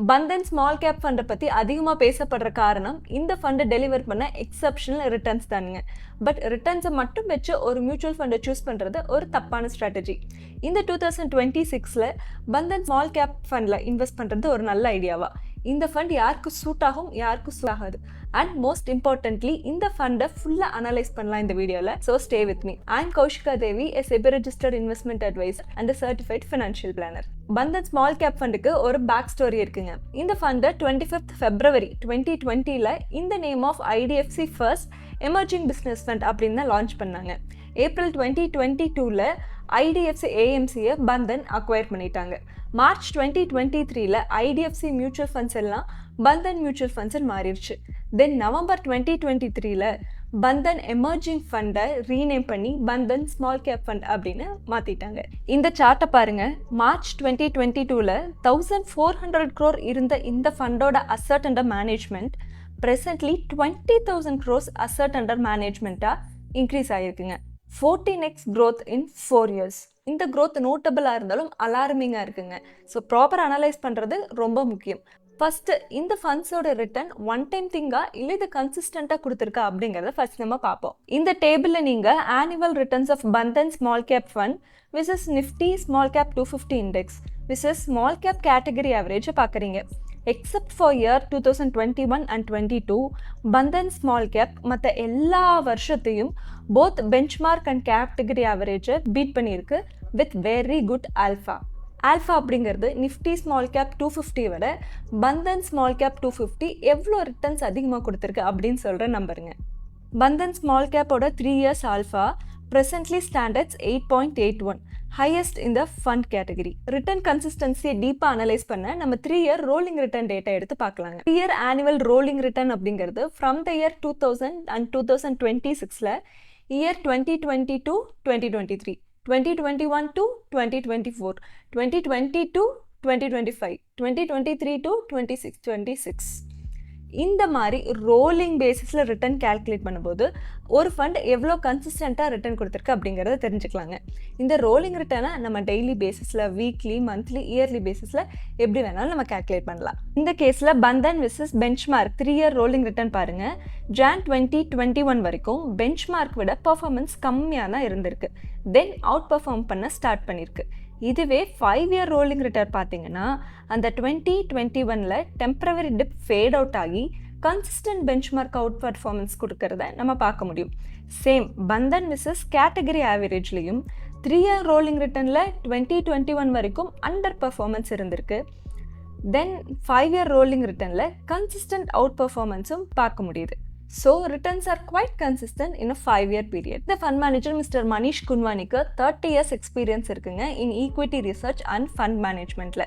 Bandhan small gap ஃபண்டை பற்றி அதிகமாக பேசப்படுற காரணம் இந்த ஃபண்டை டெலிவர் பண்ண எக்ஸப்ஷனல் ரிட்டர்ன்ஸ் தானுங்க. பட் ரிட்டர்ன்ஸை மட்டும் வச்சு ஒரு மியூச்சுவல் ஃபண்டை சூஸ் பண்ணுறது ஒரு தப்பான ஸ்ட்ராட்டஜி. இந்த 2026 பந்தன் ஸ்மால் கேப் ஃபண்டில் இன்வெஸ்ட் பண்ணுறது ஒரு நல்ல ஐடியாவா? இந்த ஃபண்ட் யாருக்கு சூட் ஆகும், யாருக்கு சூட் ஆகாது, அண்ட் மோஸ்ட் இம்பார்ட்டன்ட்லி இந்த ஃபண்டை ஃபுல்லாக அனலைஸ் பண்ணலாம் இந்த வீடியோவில். So stay with me. I am Kaushika Devi, a SEBI registered investment advisor and a certified financial planner. Bandhan small cap ஃபண்டுக்கு ஒரு பேக் ஸ்டோரி இருக்குங்க. இந்த ஃபண்டை 25th February 2020 இந்த name of IDFC first emerging business fund அப்படின்னு தான் லான்ச் பண்ணாங்க. April 2022 IDFC AMCயை பந்தன் அக்வயர் பண்ணிட்டாங்க. March 2023 IDFC மியூச்சுவல் ஃபண்ட்ஸ் எல்லாம் பந்தன் மியூச்சுவல் ஃபண்ட்ஸ் மாறிடுச்சு. தென் November 2023 பந்தன் எமர்ஜிங் ஃபண்டை ரீநேம் பண்ணி பந்தன் ஸ்மால் கேப் ஃபண்ட் அப்படின்னு மாற்றிட்டாங்க. இந்த சார்ட்டை பாருங்க. March 2022 1400 crore இருந்த இந்த ஃபண்டோட asset under management presently 20,000 crores asset under மேனேஜ்மெண்ட்டாக இன்க்ரீஸ் ஆகிருக்குங்க. 14x growth in 4 years. இந்த growth நோட்டபிளாக இருந்தாலும் அலார்மிங்காக இருக்குங்க. ஸோ ப்ராப்பர் அனலைஸ் பண்ணுறது ரொம்ப முக்கியம். ஃபஸ்ட்டு இந்த ஃபண்ட்ஸோட ரிட்டர்ன் ஒன் டைம் திங்கா இல்லை இது கன்சிஸ்டண்ட்டாக கொடுத்துருக்கா அப்படிங்கிறத ஃபர்ஸ்ட் நம்ம பார்ப்போம். இந்த டேபிளில் நீங்கள் annual returns of Bandhan small cap fund versus Nifty small cap 250 index versus small cap category ஆவரேஜை பார்க்குறீங்க. Except for year 2021 and 22 Bandhan small cap மற்ற எல்லா வருஷத்தையும் போத் பெஞ்ச்மார்க் அண்ட் கேட்டகரி ஆவரேஜை பீட் பண்ணியிருக்கு with very good alpha. Alpha அப்படிங்கிறது Nifty small cap 250 விட Bandhan small cap 250 எவ்வளோ ரிட்டர்ன்ஸ் அதிகமாக கொடுத்துருக்கு அப்படின்னு சொல்கிற நம்பருங்க. பந்தன் ஸ்மால் கேப்போட 3 years alpha presently standards 8.81, highest இந்த ஃபண்ட் கேட்டகரி. ரிட்டர்ன் கன்சிஸ்டன்சியை டீப்பாக அனலைஸ் பண்ண நம்ம 3 year ரோலிங் ரிட்டர்ன் டேட்டா எடுத்து பார்க்கலாங்க. 3 year ஆனுவல் ரோலிங் ரிட்டர்ன் அப்படிங்கிறது from the year 2000 and 2026 year 2022 2023, 2021 to 2024, 2022 2025, 2023 to 26. இந்த மாதிரி ரோலிங் பேசிஸில் ரிட்டர்ன் கேல்குலேட் பண்ணும்போது ஒரு ஃபண்ட் எவ்வளோ கன்சிஸ்டண்ட்டாக ரிட்டர்ன் கொடுத்துருக்கு அப்படிங்கிறத தெரிஞ்சுக்கலாங்க. இந்த ரோலிங் ரிட்டர்னை நம்ம டெய்லி பேசிஸில், வீக்லி, மந்த்லி, இயர்லி பேசிஸில் எப்படி வேணாலும் நம்ம கேல்குலேட் பண்ணலாம். இந்த கேஸில் Bandhan versus benchmark 3 year rolling return பாருங்கள். Jan 2021 வரைக்கும் பெஞ்ச்மார்க் விட பர்ஃபார்மன்ஸ் கம்மியாக தான் இருந்திருக்கு. தென் அவுட் பர்ஃபார்ம் பண்ண ஸ்டார்ட் பண்ணியிருக்கு. இதுவே 5 year ரோலிங் ரிட்டர்ன் பார்த்தீங்கன்னா அந்த 2021 டெம்பரவரி டிப் ஃபேட் அவுட் ஆகி கன்சிஸ்டன்ட் பெஞ்ச்மார்க் அவுட் பர்ஃபார்மன்ஸ் கொடுக்கறத நம்ம பார்க்க முடியும். சேம் பந்தன் விசஸ் கேட்டகரி ஆவரேஜ்லேயும் 3 year ரோலிங் ரிட்டர்னில் 2021 வரைக்கும் அண்டர் பர்ஃபார்மன்ஸ் இருந்திருக்கு. தென் 5 year ரோலிங் ரிட்டர்னில் கன்சிஸ்டன்ட் அவுட் பர்ஃபார்மன்ஸும் பார்க்க முடியுது. So returns are quite consistent in a 5 year period. The fund manager Mr. Manish Kunwanikku 30 years experience இருக்குங்க in equity research and fund managementல.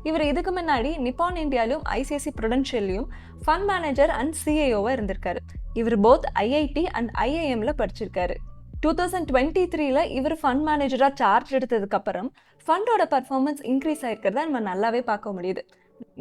இவர் இதுக்கு முன்னாடி நிப்பான் இந்தியாலையும் ICICI Prudentialலையும் ஃபண்ட் மேனேஜர் அண்ட் CIO-வா இருந்திருக்காரு. இவர் போத் IIT அண்ட் IIM படிச்சிருக்காரு. 2023 இவர் ஃபண்ட் மேனேஜராக charge எடுத்ததுக்கப்புறம் ஃபண்டோட பர்ஃபார்மன்ஸ் இன்க்ரீஸ் ஆகிருக்கிறத நம்ம நல்லாவே பார்க்க முடியுது.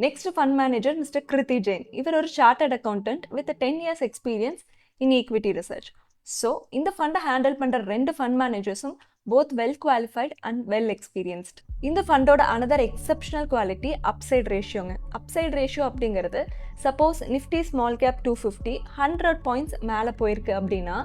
Next fund manager mister Kirthi Jain. இவர் ஒரு chartered accountant with 10 years experience in equity research. So இந்த ஃபண்டை ஹேண்டில் பண்ணுற 2 ஃபண்ட் மேனேஜர்ஸும் both well qualified and well experienced. இந்த ஃபண்டோட அனதர் எக்ஸப்ஷனல் குவாலிட்டி அப்சைட் ரேஷியோங்க. அப்சைட் ரேஷியோ அப்படிங்கிறது suppose Nifty small cap 250 100 points மேலே போயிருக்கு அப்படின்னா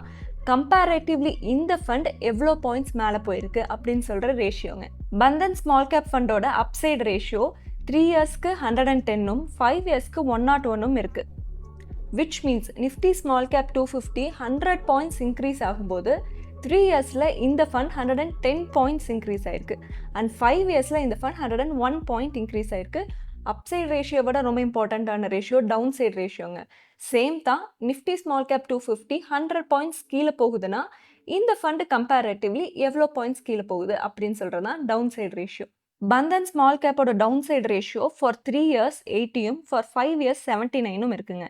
கம்பேரேட்டிவ்லி இந்த ஃபண்ட் எவ்வளோ பாயிண்ட்ஸ் மேலே போயிருக்கு அப்படின்னு சொல்கிற ரேஷியோங்க. பந்தன் ஸ்மால் கேப் ஃபண்டோட அப்சைட் ரேஷியோ 3 yearsக்கு 110ம் 5 yearsக்கு 101ம் இருக்குது. Which means Nifty small cap 250 100 points increase ஆகும்போது 3 yearsல இந்த ஃபண்ட் 110 points இன்க்ரீஸ் ஆயிருக்கு. அண்ட் 5 yearsல இந்த ஃபண்ட் 101 point இன்க்ரீஸ் ஆயிருக்கு. அப்சைட் ரேஷியோவோட ரொம்ப இம்பார்ட்டண்ட்டான ரேஷியோ டவுன் சைட் ரேஷியோங்க. சேம் தான் நிஃப்டி ஸ்மால் கேப் 250 100 points கீழே போகுதுன்னா இந்த ஃபண்டு கம்பேரேட்டிவ்லி எவ்வளோ பாயிண்ட்ஸ் கீழே போகுது அப்படின்னு சொல்கிறது தான் down side ratio. Bandhan small கேப்போட down side ratio for 3 years 80ம் ஃபார் 5 years 79ம் இருக்குங்க.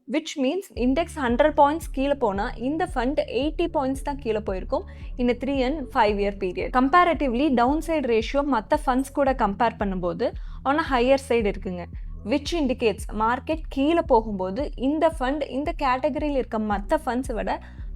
விச் மீன்ஸ் இண்டெக்ஸ் 100 points கீழே போனால் இந்த ஃபண்ட் 80 points தான் கீழே போயிருக்கும் இந்த 3 and 5 year period. Comparatively down side ratio மற்ற ஃபண்ட்ஸ் கூட கம்பேர் பண்ணும்போது ஆன் அ ஹையர் சைடு இருக்குங்க. விச் இண்டிகேட்ஸ் மார்க்கெட் கீழே போகும்போது இந்த ஃபண்ட் இந்த கேட்டகரியில் இருக்க மற்ற ஃபண்ட்ஸை விட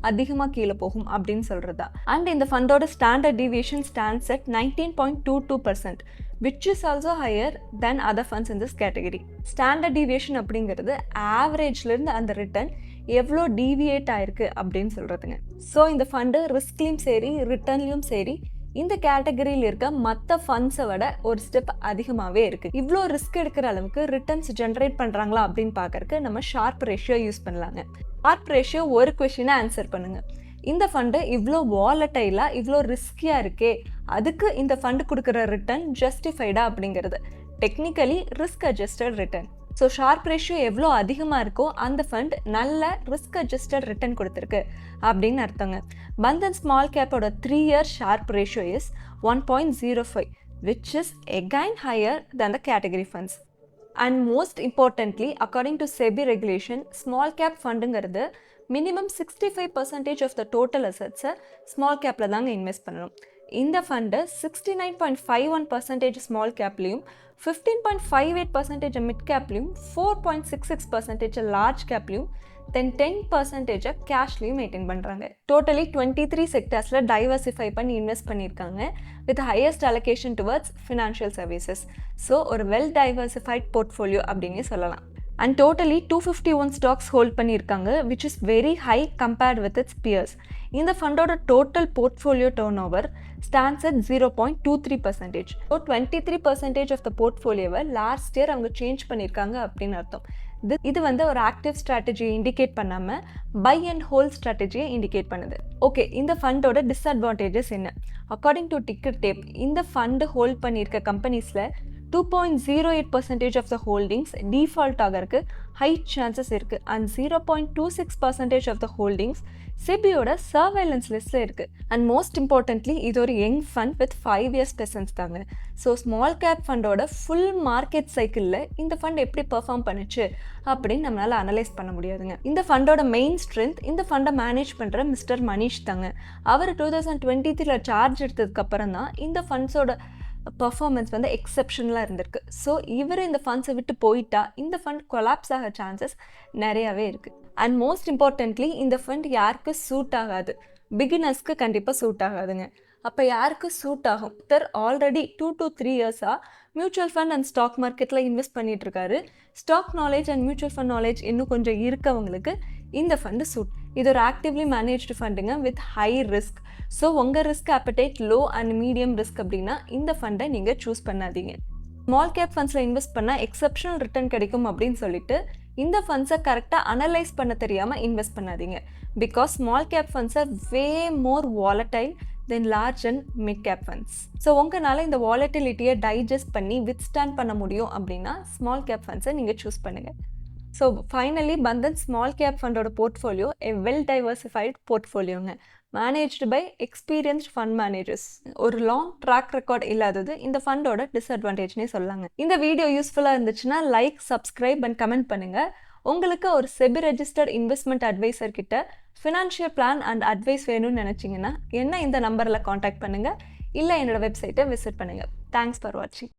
அதிகமாக கீழே போகும் அப்படின்னு சொல்கிறதா. அண்ட் இந்த ஃபண்டோட standard deviation stands at 19.22%, which is also higher than other funds in this category. Standard deviation அப்படிங்கிறது ஆவரேஜ்லேருந்து அந்த ரிட்டர்ன் எவ்வளோ டீவியேட் ஆயிருக்கு அப்படின்னு சொல்கிறதுங்க. ஸோ இந்த ஃபண்டு ரிஸ்க்லேயும் சரி ரிட்டர்ன்லேயும் சரி இந்த கேட்டகரியில் இருக்க மற்ற ஃபண்ட்ஸை விட ஒரு ஸ்டெப் அதிகமாகவே இருக்குது. இவ்வளோ ரிஸ்க் எடுக்கிற அளவுக்கு ரிட்டர்ன்ஸ் ஜென்ரேட் பண்ணுறாங்களா அப்படின்னு பார்க்கறக்கு நம்ம ஷார்ப் ரேஷியோ யூஸ் பண்ணலாங்க. ஷார்ப் ரேஷியோ ஒரு கொஷினை ஆன்சர் பண்ணுங்கள். இந்த ஃபண்டு இவ்வளோ வாலட்டைலாக இவ்வளோ ரிஸ்கியாக இருக்கே, அதுக்கு இந்த ஃபண்டு கொடுக்குற ரிட்டர்ன் ஜஸ்டிஃபைடா அப்படிங்கிறது technically risk adjusted return. So sharp ratio எவ்வளோ அதிகமாக இருக்கோ அந்த ஃபண்ட் நல்ல ரிஸ்க் அட்ஜஸ்டட் ரிட்டர்ன் கொடுத்துருக்கு அப்படின்னு அர்த்தங்க. பந்தன் ஸ்மால் கேப்போட 3 year Sharpe ratio is 1.05, which is again higher than the category funds. And most importantly, according to SEBI regulation, small cap ஃபண்டுங்கிறது மினிமம் 65% ஆஃப் த டோட்டல் அசட்ஸை ஸ்மால் கேப்பில் தாங்க invest பண்ணணும். இந்த ஃபண்டு 69.51% ஸ்மால் கேப்லேயும் 15.58% மிட் கேப்லேயும் 4.66% large கேப்லேயும் then 10% கேஷ்லேயும் மெயின்டைன் பண்ணுறாங்க. டோட்டலி 23 செக்டர்ஸில் டைவர்சிஃபை பண்ணி இன்வெஸ்ட் பண்ணியிருக்காங்க with highest allocation towards financial services. So ஒரு வெல் டைவர்சிஃபைட் போர்ட்ஃபோலியோ அப்படின்னே சொல்லலாம். அண்ட் டோட்டலி 251 ஸ்டாக்ஸ் ஹோல்ட் பண்ணியிருக்காங்க, which is very high compared with its peers. இந்த ஃபண்டோட total portfolio turn over stands at 0.23%. So 23% of the போர்ட்ஃபோலியோவை last year அவங்க change பண்ணியிருக்காங்க அப்படின்னு அர்த்தம். இது வந்து ஒரு ஆக்டிவ் ஸ்ட்ராட்டஜியை இண்டிகேட் பண்ணாமல் பை அண்ட் ஹோல்ட் ஸ்ட்ராட்டஜியை இண்டிகேட் பண்ணுது. ஓகே, இந்த ஃபண்டோட டிஸ்அட்வான்டேஜஸ் என்ன? அக்கார்டிங் டு டிக்கெட் டேப் இந்த ஃபண்டு ஹோல்ட் பண்ணியிருக்க கம்பெனிஸில் 2.08% ஆஃப் த ஹோல்டிங்ஸ் டிஃபால்ட் ஆகிறதுக்கு ஹை சான்சஸ் இருக்குது. அண்ட் 0.26% ஆஃப் த ஹோல்டிங்ஸ் செபியோட சர்வைலன்ஸ் லிஸ்ட்டில் இருக்குது. அண்ட் மோஸ்ட் இம்பார்ட்டன்ட்லி இது ஒரு young fund with 5 years persons தாங்க. ஸோ ஸ்மால் கேப் ஃபண்டோட ஃபுல் மார்க்கெட் சைக்கிளில் இந்த ஃபண்ட் எப்படி பெர்ஃபார்ம் பண்ணுச்சு அப்படின்னு நம்மளால் அனலைஸ் பண்ண முடியாதுங்க. இந்த ஃபண்டோட மெயின் ஸ்ட்ரென்த் இந்த ஃபண்டை மேனேஜ் பண்ணுற மிஸ்டர் மனிஷ் தாங்க. அவர் 2023 சார்ஜ் எடுத்ததுக்கப்புறம் தான் இந்த ஃபண்ட்ஸோட பர்ஃபார்மன்ஸ் வந்து எக்ஸப்ஷனலாக இருந்திருக்கு. ஸோ இவர் இந்த ஃபண்ட்ஸை விட்டு போயிட்டா இந்த ஃபண்ட் கொலாப்ஸ் ஆக சான்சஸ் நிறையாவே இருக்குது. அண்ட் மோஸ்ட் இம்பார்ட்டன்ட்லி இந்த ஃபண்ட் யாருக்கு சூட் ஆகாது? பிகினர்ஸ்க்கு கண்டிப்பாக சூட் ஆகாதுங்க. அப்போ யாருக்கு சூட் ஆகும்? Already 2 to 3 years mutual fund and stock மார்க்கெட்டில் இன்வெஸ்ட் பண்ணிட்டு இருக்காரு. Stock knowledge and mutual fund knowledge இன்னும் கொஞ்சம் இருக்கவங்களுக்கு இந்த ஃபண்டு சூட். இது ஒரு ஆக்டிவ்லி மேனேஜ்டு ஃபண்டுங்க வித் ஹை ரிஸ்க். ஸோ உங்கள் risk appetite low and medium risk அப்படின்னா இந்த ஃபண்டை நீங்கள் சூஸ் பண்ணாதீங்க. ஸ்மால் கேப் ஃபண்ட்ஸில் இன்வெஸ்ட் பண்ணால் எக்ஸப்ஷனல் ரிட்டர்ன் கிடைக்கும் அப்படின்னு சொல்லிட்டு இந்த ஃபண்ட்ஸை கரெக்டாக அனலைஸ் பண்ண தெரியாமல் இன்வெஸ்ட் பண்ணாதீங்க. Because small cap funds are way more volatile than large and mid cap funds. So உங்களால் இந்த வாலட்டிலிட்டியை டைஜஸ்ட் பண்ணி வித்ஸ்டாண்ட் பண்ண முடியும் அப்படின்னா ஸ்மால் கேப் ஃபண்ட்ஸை நீங்கள் சூஸ் பண்ணுங்கள். So finally Bandhan small cap ஃபண்டோட போர்ட்ஃபோலியோ எ வெல் டைவர்சிஃபைட் போர்ட்ஃபோலியோங்க, managed by experienced fund managers. ஒரு லாங் ட்ராக் ரெக்கார்ட் இல்லாதது இந்த ஃபண்டோட டிஸ்அட்வான்டேஜ்னே சொல்லாங்க. இந்த வீடியோ யூஸ்ஃபுல்லாக இருந்துச்சுன்னா லைக், சப்ஸ்கிரைப் அண்ட் கமெண்ட் பண்ணுங்கள். உங்களுக்கு ஒரு செபி ரெஜிஸ்டர்ட் இன்வெஸ்ட்மெண்ட் அட்வைசர் கிட்ட ஃபினான்ஷியல் பிளான் அண்ட் அட்வைஸ் வேணும்னு நினச்சிங்கன்னா என்ன இந்த நம்பரில் காண்டாக்ட் பண்ணுங்கள், இல்லை என்னோட வெப்சைட்டை விசிட் பண்ணுங்கள். தேங்க்ஸ் ஃபார் வாட்சிங்.